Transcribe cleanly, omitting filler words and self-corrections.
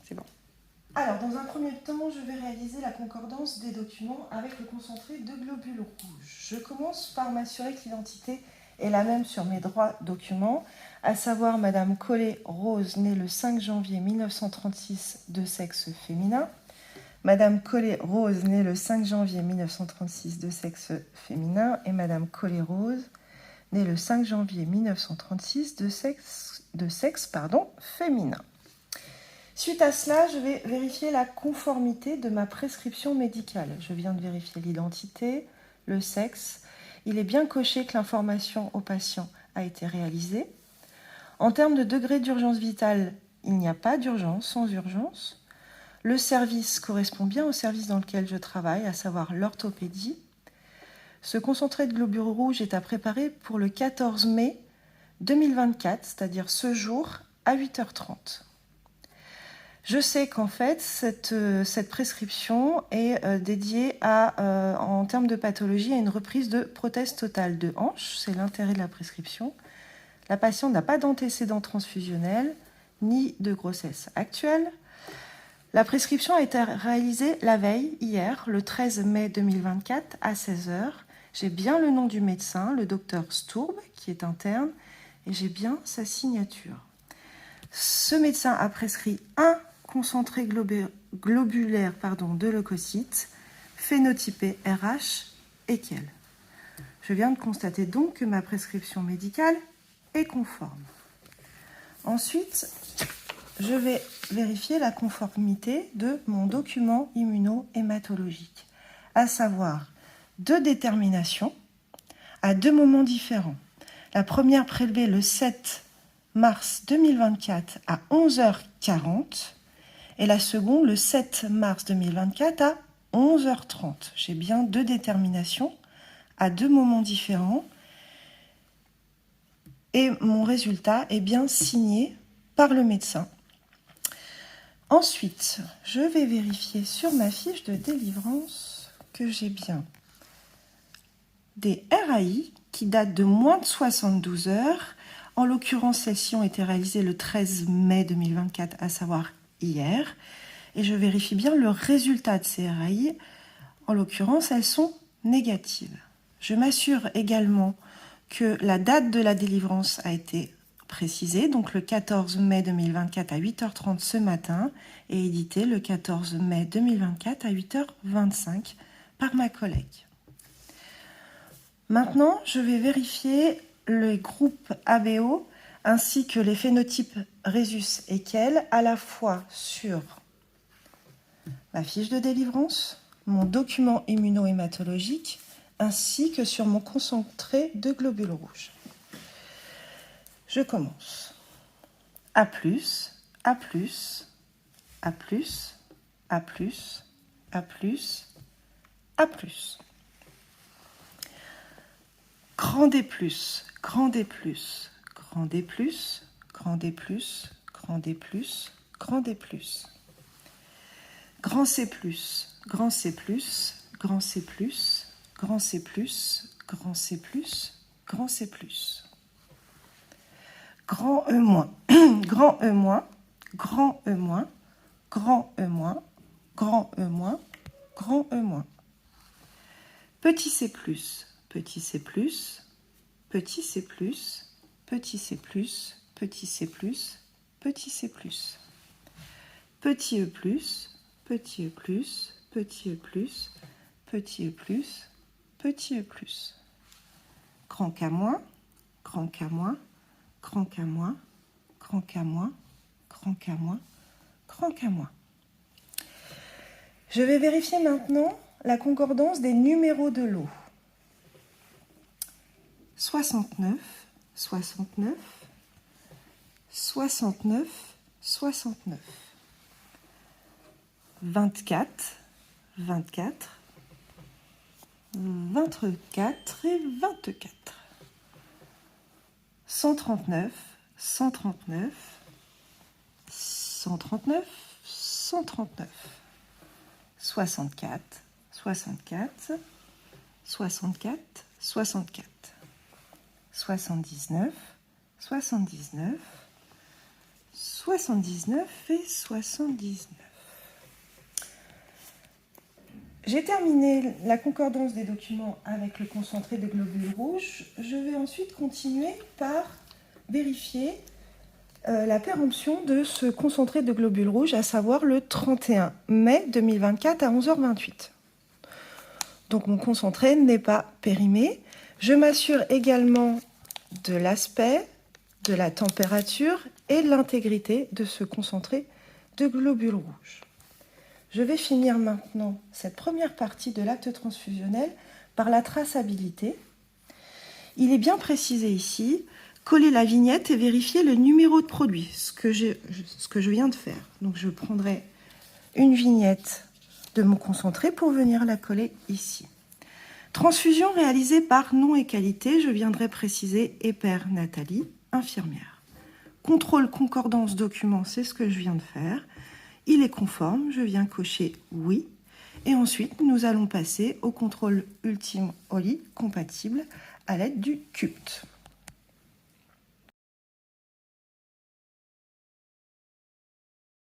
c'est bon. Alors, dans un premier temps, je vais réaliser la concordance des documents avec le concentré de globules rouges. Je commence par m'assurer que l'identité est la même sur mes droits documents, à savoir Madame Collet-Rose, née le 5 janvier 1936, de sexe féminin. Madame Collet-Rose, née le 5 janvier 1936, de sexe féminin. Et Madame Collet-Rose, née le 5 janvier 1936, de sexe féminin. Suite à cela, je vais vérifier la conformité de ma prescription médicale. Je viens de vérifier l'identité, le sexe. Il est bien coché que l'information au patient a été réalisée. En termes de degré d'urgence vitale, il n'y a pas d'urgence, sans urgence. Le service correspond bien au service dans lequel je travaille, à savoir l'orthopédie. Ce concentré de globules rouges est à préparer pour le 14 mai 2024, c'est-à-dire ce jour à 8h30. Je sais qu'en fait, cette prescription est dédiée en termes de pathologie, à une reprise de prothèse totale de hanche. C'est l'intérêt de la prescription. La patiente n'a pas d'antécédents transfusionnels ni de grossesse actuelle. La prescription a été réalisée la veille, hier, le 13 mai 2024, à 16h. J'ai bien le nom du médecin, le docteur Stourb, qui est interne, et j'ai bien sa signature. Ce médecin a prescrit un concentré globulaire de leucocytes, phénotypé RH et quel. Je viens de constater donc que ma prescription médicale est conforme. Ensuite, je vais vérifier la conformité de mon document immuno-hématologique, à savoir 2 déterminations à 2 moments différents. La première prélevée le 7 mars 2024 à 11h40 et la seconde le 7 mars 2024 à 11h30. J'ai bien 2 déterminations à 2 moments différents et mon résultat est bien signé par le médecin. Ensuite, je vais vérifier sur ma fiche de délivrance que j'ai bien des RAI qui datent de moins de 72 heures. En l'occurrence, celles-ci ont été réalisées le 13 mai 2024, à savoir hier. Et je vérifie bien le résultat de ces RAI. En l'occurrence, elles sont négatives. Je m'assure également que la date de la délivrance a été précisée, donc le 14 mai 2024 à 8h30 ce matin, et édité le 14 mai 2024 à 8h25 par ma collègue. Maintenant, je vais vérifier les groupes ABO ainsi que les phénotypes Rhesus et Kell à la fois sur ma fiche de délivrance, mon document immuno-hématologique ainsi que sur mon concentré de globules rouges. Je commence. A+, A+, A+, A+, A+, A+, A+. Grand D+, grand D+, grand D+, grand D+, grand D+, grand D+. Grand C+, grand C+, grand C+, grand C+, grand C+, grand C+. Grand E-, grand E-, grand E-, grand E-, grand E-, grand E-. Petit C+, petit C+, petit C+, petit C+, petit C+, petit C+. Petit E+, petit E+, petit E+, petit E+, petit E+. Grand K-, grand K-, grand K-, grand K-, grand K-, grand K-. Je vais vérifier maintenant la concordance des numéros de lot. 69, 69, 69, 69. 24, 24, 24 et 24. 139, 139, 139, 139. 64, 64, 64, 64. 79, 79, 79 et 79. J'ai terminé la concordance des documents avec le concentré de globules rouges. Je vais ensuite continuer par vérifier la péremption de ce concentré de globules rouges, à savoir le 31 mai 2024 à 11h28. Donc mon concentré n'est pas périmé. Je m'assure également de l'aspect, de la température et de l'intégrité de ce concentré de globules rouges. Je vais finir maintenant cette première partie de l'acte transfusionnel par la traçabilité. Il est bien précisé ici, coller la vignette et vérifier le numéro de produit, ce que je viens de faire. Donc je prendrai une vignette de mon concentré pour venir la coller ici. Transfusion réalisée par nom et qualité, je viendrai préciser Eper Nathalie, infirmière. Contrôle concordance document, c'est ce que je viens de faire. Il est conforme, je viens cocher oui. Et ensuite, nous allons passer au contrôle ultime OLI compatible à l'aide du CUPT.